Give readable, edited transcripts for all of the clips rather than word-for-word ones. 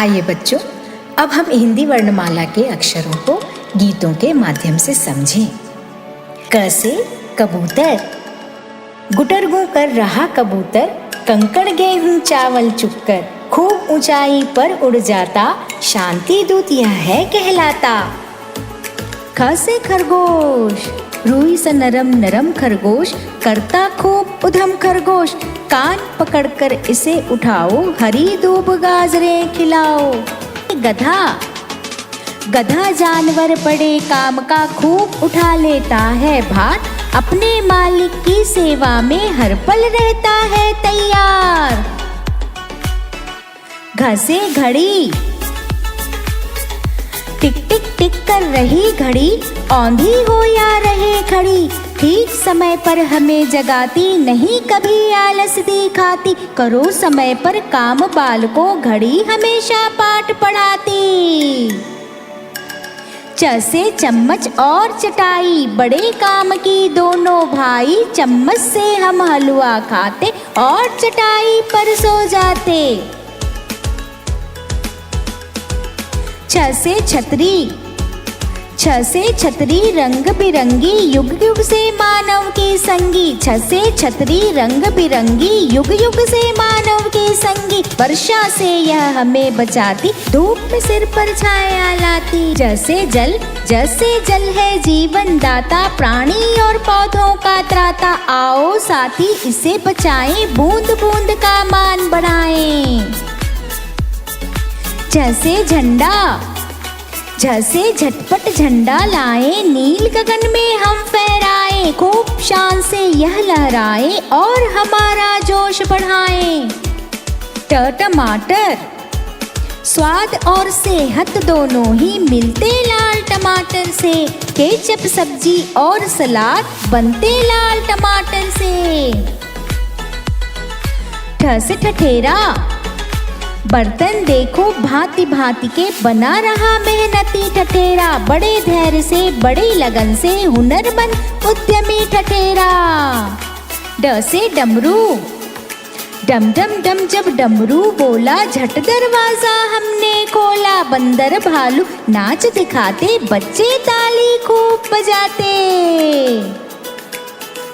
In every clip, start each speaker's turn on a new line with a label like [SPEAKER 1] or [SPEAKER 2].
[SPEAKER 1] आइए बच्चों, अब हम हिंदी वर्णमाला के अक्षरों को गीतों के माध्यम से समझें। क से कबूतर। गुटर गूं कर रहा कबूतर, कंकड़ गेहूं चावल चुक्कर, खूब ऊंचाई पर उड़ जाता, शांति दूत यह है कहलाता। ख से खरगोश। रूई सा नरम नरम खरगोश, करता खूब उधम खरगोश, कान पकड़कर इसे उठाओ, हरी दूब गाजरें खिलाओ। गधा। गधा जानवर बड़े काम का खूब उठा लेता है भार, अपने मालिक की सेवा में हर पल रहता है तैयार। घ से घड़ी। टिक टिक टिक कर रही घड़ी, औंधी हो या रहे खड़ी, ठीक समय पर हमें जगाती, नहीं कभी आलस दिखाती, करो समय पर काम बालको, घड़ी हमेशा पाठ पढ़ाती। च से चम्मच और चटाई, बड़े काम की दोनों भाई, चम्मच से हम हलवा खाते और चटाई पर सो जाते। छ से छतरी। छ से छतरी रंग बिरंगी, युग युग से मानव की संगी, छ से छतरी रंग बिरंगी, युग युग से मानव की संगी, वर्षा से यह हमें बचाती, धूप में सिर पर छाया लाती। ज से जल। ज से जल है जीवन दाता, प्राणी और पौधों का त्राता, आओ साथी इसे बचाएं, बूंद बूंद का मान बढ़ाएं। झ से झंडा। झ से झटपट झंडा लाए, नील गगन में हम फहराए, खूब शान से यह लहराए और हमारा जोश बढ़ाए। ट टमाटर। स्वाद और सेहत दोनों ही मिलते लाल टमाटर से, केचप सब्जी और सलाद बनते लाल टमाटर से। ठ से ठठेरा। बर्तन देखो भांति भांति के, बना रहा मेहनती ठठेरा, बड़े धैर्य से बड़ी लगन से हुनरमंद उद्यमी ठठेरा। ड से डमरू। डम डम डम जब डमरू बोला, झट दरवाजा हमने खोला, बंदर भालू नाच दिखाते, बच्चे ताली खूब बजाते।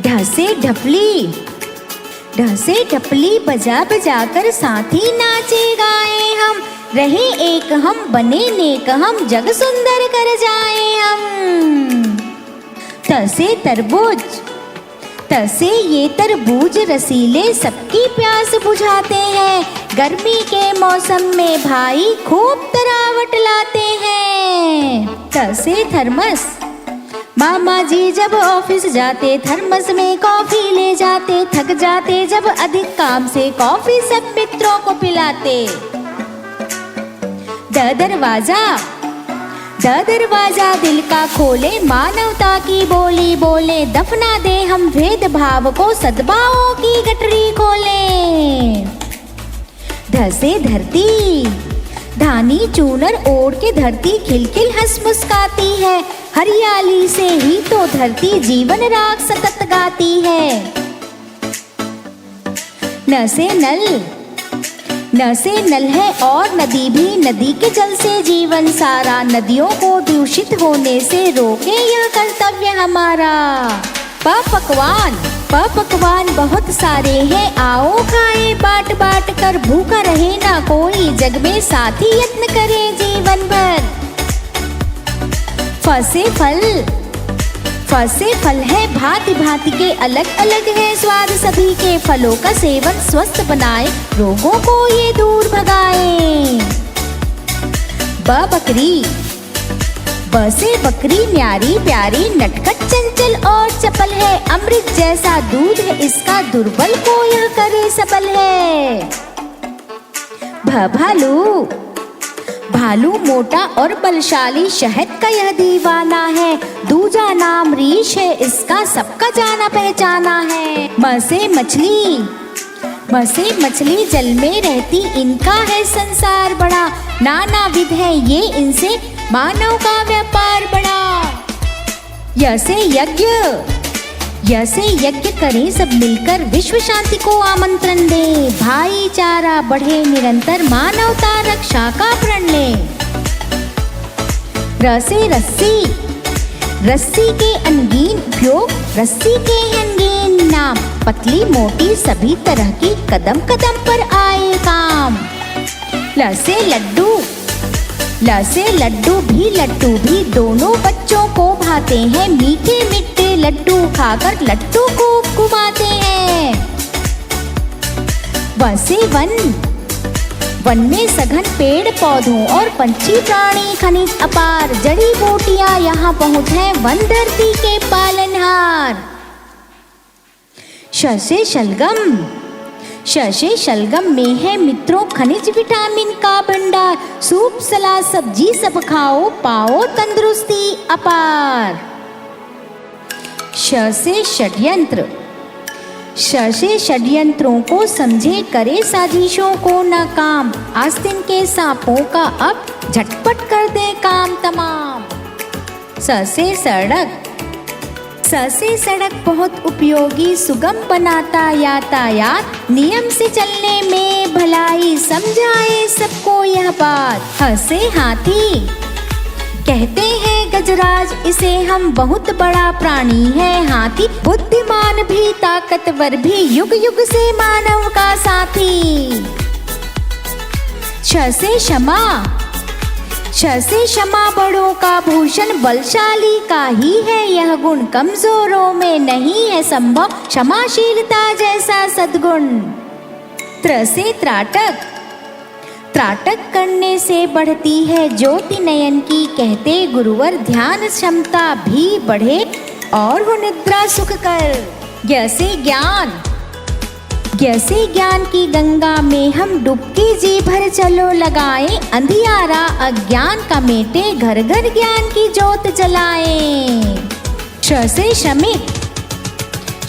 [SPEAKER 1] ढ से ढपली। ढ से ढपली बजा बजा कर साथी नाचे गाए हम, रहे एक हम बने नेक हम, जग सुंदर कर जाए हम। त से तरबूज। त से ये तरबूज रसीले, सबकी प्यास बुझाते हैं, गर्मी के मौसम में भाई खूब तरावट लाते हैं। त से थर्मस। मामा जी जब ऑफिस जाते, थर्मस में कॉफी ले जाते, थक जाते जब अधिक काम से, कॉफी सब मित्रों को पिलाते। द दरवाजा। द दरवाजा दिल का खोले, मानवता की बोली बोले, दफना दे हम भेदभाव को, सद्भावों की गठरी खोले। ध से धरती। धानी चूनर ओढ़ के धरती खिलखिल हंस मुस्काती है, हरियाली से ही तो धरती जीवन राग सतत गाती है। न से नल। न से नल है और नदी भी, नदी के जल से जीवन सारा, नदियों को दूषित होने से रोके यह कर्तव्य हमारा। प पकवान। प पकवान बहुत सारे हैं, आओ खाए बाट बाट कर, भूखा रहे ना कोई जग में, साथी यत्न करे जीवन भर। फ से फल। फ से फल है भांति भांति के, अलग अलग है स्वाद सभी के, फलों का सेवन स्वस्थ बनाए, रोगों को ये दूर भगाए। ब बकरी। ब से बकरी न्यारी प्यारी, नटखट चंचल और चपल है, अमृत जैसा दूध है इसका, दुर्बल को यह करे सबल है। भ भालू। भालू मोटा और बलशाली, शहद का यह दीवाना है, दूजा नाम रीछ है इसका, सबका जाना पहचाना है। म से मछली। म से मछली जल में रहती, इनका है संसार बड़ा, नाना विध है ये इनसे, मानव का व्यापार बड़ा। य से यज्ञ। ऐसे यज्ञ करें सब मिलकर, विश्व शांति को आमंत्रण दें, भाईचारा बढ़े निरंतर, मानवता रक्षा का प्रण लें। रसे रस्सी, रस्सी के अनगीन उपयोग, रस्सी के अनगीन नाम, पतली मोटी सभी तरह की कदम कदम पर आए काम। लसे लड्डू, लसे लड्डू भी दोनों बच्चों को भाते हैं, मीठे मीठे लड्डू खाकर लट्टू को घुमाते हैं। वसे वन, वन में सघन पेड़ पौधों और पंछी प्राणी खनिज अपार, जड़ी बूटियां यहाँ पहुँच है, वन धरती के पालनहार। शसे शलगम, शसे शलगम में है मित्रों खनिज विटामिन का भंडार, सूप सलाद सब्जी सब खाओ, पाओ तंदुरुस्ती अपार। शसे षड्यंत्र, शसे षड्यंत्रों को समझे, करे साजिशों को नाकाम, आस्तीन के सांपों का अब झटपट कर दे काम तमाम। ससे सड़क, ससे सड़क बहुत उपयोगी, सुगम बनाता यातायात, नियम से चलने में भलाई, समझाए सबको यह बात। हंसे हाथी, कहते हैं गजराज इसे हम, बहुत बड़ा प्राणी है हाथी, बुद्धिमान भी ताकतवर भी, युग युग से मानव का साथी। शसे क्षमा, शसे क्षमा बड़ों का भूषण, बलशाली का ही है यह गुण, कमजोरों में नहीं है संभव क्षमाशीलता जैसा सद्गुण। त्रसे त्राटक, त्राटक करने से बढ़ती है ज्योति नयन की, कहते गुरुवर ध्यान क्षमता भी बढ़े और हो निद्रा सुख कर। जैसे ज्ञान, जैसे ज्ञान की गंगा में हम डुबकी जी भर चलो लगाएं, अंधियारा अज्ञान का मेटे, घर घर ज्ञान की ज्योत जलाएं। शसे श्रमिक,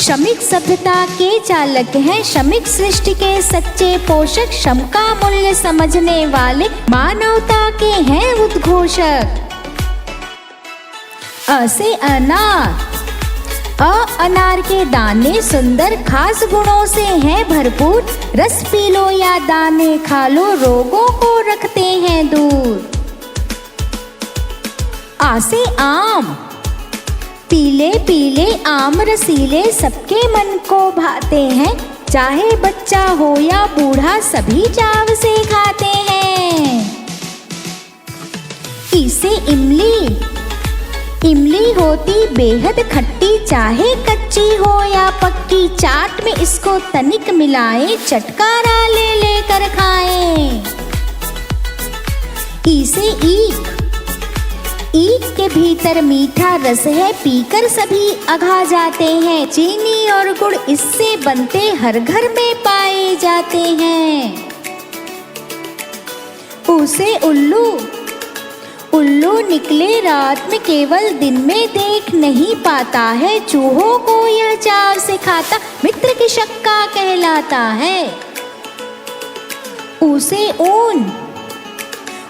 [SPEAKER 1] श्रमिक सभ्यता के चालक हैं, श्रमिक सृष्टि के सच्चे पोषक, श्रम का मूल्य समझने वाले, मानवता के हैं उद्घोषक। असे अनार, अनार के दाने सुंदर खास गुणों से हैं भरपूर, रस पी लो या दाने खा लो, रोगों को रखते हैं दूर। आसे आम, पीले पीले आम रसीले, सबके मन को भाते हैं, चाहे बच्चा हो या बूढ़ा सभी चाव से खाते हैं। इसे इमली, इमली होती बेहद खट्टी, चाहे कच्ची हो या पक्की, चाट में इसको तनिक मिलाएं, चटकारा ले लेकर खाएं। इसे ईख, ईख के भीतर मीठा रस है, पीकर सभी अघा जाते हैं, चीनी और गुड़ इससे बनते हर घर में पाए जाते हैं। उसे उल्लू, उल्लू निकले रात में केवल दिन में देख नहीं पाता है, चूहों को यह चाव से खाता, मित्र की शक्का कहलाता है। उसे ऊन,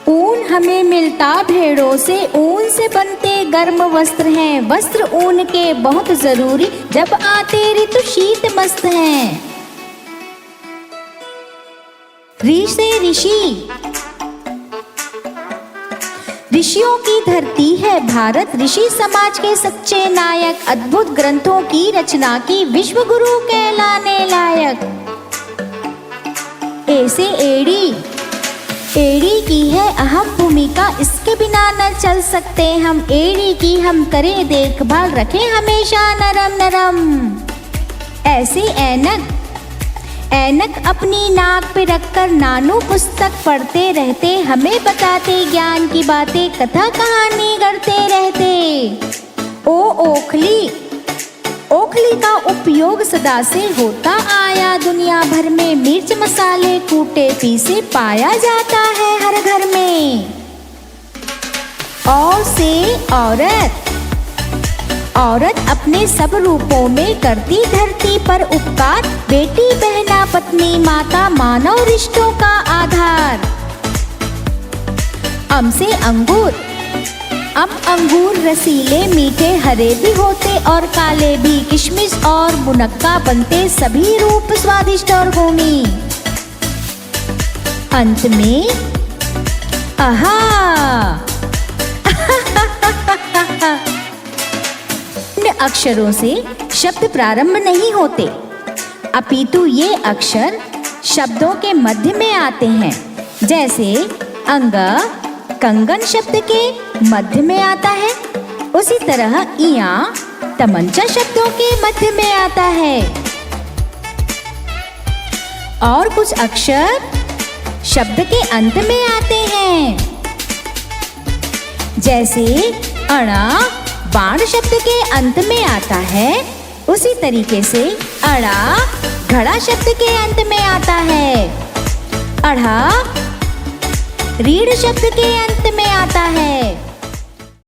[SPEAKER 1] ऊन हमें मिलता भेड़ों से, ऊन से बनते गर्म वस्त्र हैं, वस्त्र ऊन के बहुत जरूरी, जब आते ऋतु शीत मस्त हैं। ऋषि ऋषि, ऋषियों की धरती है भारत, ऋषि समाज के सच्चे नायक, अद्भुत ग्रंथों की रचना की, विश्व गुरु कहलाने लायक। ऐसे एड़ी, एड़ी की है अहम भूमिका, इसके बिना न चल सकते हम, एड़ी की हम करें देखभाल, रखें हमेशा नरम नरम। ऐसे ऐनक, ऐनक अपनी नाक पे रखकर नानू पुस्तक पढ़ते रहते, हमें बताते ज्ञान की बातें, कथा कहानी करते रहते। ओ ओखली, ओखली का उपयोग सदा से होता आया दुनिया भर में, मिर्च मसाले कूटे पीसे पाया जाता है हर घर में। और से औरत, औरत अपने सब रूपों में करती धरती पर उपकार, बेटी बहना पत्नी माता, मानव रिश्तों का आधार। अम से अंगूर, अब अंगूर रसीले मीठे हरे भी होते और काले भी, किशमिश और मुनक्का बनते सभी रूप स्वादिष्ट और गोमी। अंत में आहा इन अक्षरों से शब्द प्रारंभ नहीं होते, अपितु ये अक्षर शब्दों के मध्य में आते हैं। जैसे अंगा कंगन शब्द के मध्य में आता है, उसी तरह इया तमंचा शब्दों के मध्य में आता है। और कुछ अक्षर शब्द के अंत में आते हैं। जैसे अणा बाण शब्द के अंत में आता है, उसी तरीके से अड़ा घड़ा शब्द के अंत में आता है। अढ़ा रीढ़ शब्द के अंत में आता है।